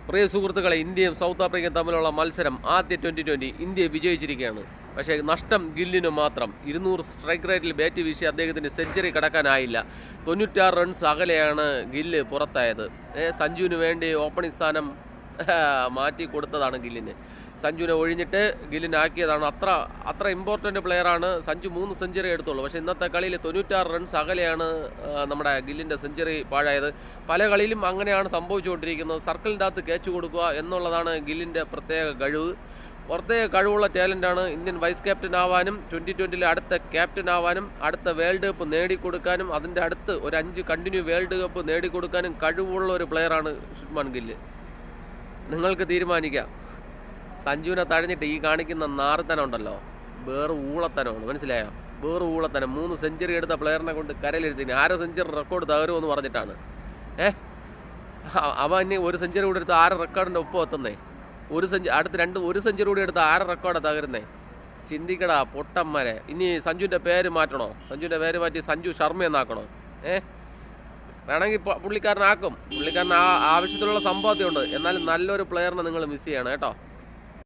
പ്രിയ സുഹൃത്തുക്കളെ, ഇന്ത്യയും സൗത്ത് ആഫ്രിക്കയും തമ്മിലുള്ള മത്സരം ആദ്യ 2020 ഇന്ത്യ വിജയിച്ചിരിക്കുകയാണ്. പക്ഷേ നഷ്ടം ഗില്ലിന് മാത്രം. 200 സ്ട്രൈക്ക് റേറ്റിൽ ബാറ്റ് വീശി അദ്ദേഹത്തിന് സെഞ്ചുറി കടക്കാനായില്ല. 96 റൺസ് അകലെയാണ് ഗില്ല് പുറത്തായത്. സഞ്ജുവിന് വേണ്ടി ഓപ്പണിംഗ് സ്ഥാനം മാറ്റി കൊടുത്തതാണ് ഗില്ലിന്. സഞ്ജുവിനെ ഒഴിഞ്ഞിട്ട് ഗില്ലിനാക്കിയതാണ്. അത്ര ഇമ്പോർട്ടൻ്റ് പ്ലെയറാണ്. സഞ്ജു 3 സെഞ്ചുറി എടുത്തുള്ളൂ. പക്ഷേ ഇന്നത്തെ കളിയിൽ 96 റൺസ് അകലെയാണ് നമ്മുടെ ഗില്ലിൻ്റെ സെഞ്ചുറി പാഴായത്. പല കളിയിലും അങ്ങനെയാണ് സംഭവിച്ചുകൊണ്ടിരിക്കുന്നത്. സർക്കിളിൻ്റെ അകത്ത് ക്യാച്ച് കൊടുക്കുക എന്നുള്ളതാണ് ഗില്ലിൻ്റെ പ്രത്യേക കഴിവ്. കഴിവുള്ള ടാലൻ്റാണ്. ഇന്ത്യൻ വൈസ് ക്യാപ്റ്റൻ ആവാനും 2020 അടുത്ത ക്യാപ്റ്റൻ ആവാനും അടുത്ത വേൾഡ് കപ്പ് നേടിക്കൊടുക്കാനും അതിൻ്റെ അടുത്ത് ഒരു 5 കണ്ടിന്യൂ വേൾഡ് കപ്പ് നേടിക്കൊടുക്കാനും കഴിവുള്ള ഒരു പ്ലെയറാണ് ശുഭ്മാൻ ഗില്ല്. നിങ്ങൾക്ക് തീരുമാനിക്കാം. സഞ്ജുവിനെ തഴഞ്ഞിട്ട് ഈ കാണിക്കുന്ന നാർത്തനം ഉണ്ടല്ലോ, വേറെ ഊളത്തനമാണ്. മനസ്സിലായോ? വേറെ ഊളത്തനം. 3 സെഞ്ചുറി എടുത്ത പ്ലെയറിനെ കൊണ്ട് കരയിലെടുത്തിന്. 6 സെഞ്ചുറി റെക്കോർഡ് തകരുമെന്ന് പറഞ്ഞിട്ടാണ്. അവൻ ഇനി 1 സെഞ്ചുറി കൂടെ എടുത്ത് 6 റെക്കോർഡിൻ്റെ ഒപ്പം എത്തുന്നേ. ഒരു സെഞ്ചുറി കൂടി എടുത്ത് 6 റെക്കോർഡാണ് തകരുന്നേ. ചിന്തിക്കടാ പൊട്ടന്മാരെ. ഇനി സഞ്ജുവിൻ്റെ പേര് മാറ്റണോ? സഞ്ജുവിൻ്റെ പേര് മാറ്റി സഞ്ജു ശർമ്മ എന്നാക്കണോ? വേണമെങ്കിൽ പുള്ളിക്കാരനാക്കും. പുള്ളിക്കാരൻ ആവശ്യത്തിലുള്ള സമ്പാദ്യമുണ്ട്. എന്നാലും നല്ലൊരു പ്ലെയറിനെ നിങ്ങൾ മിസ് ചെയ്യണം കേട്ടോ.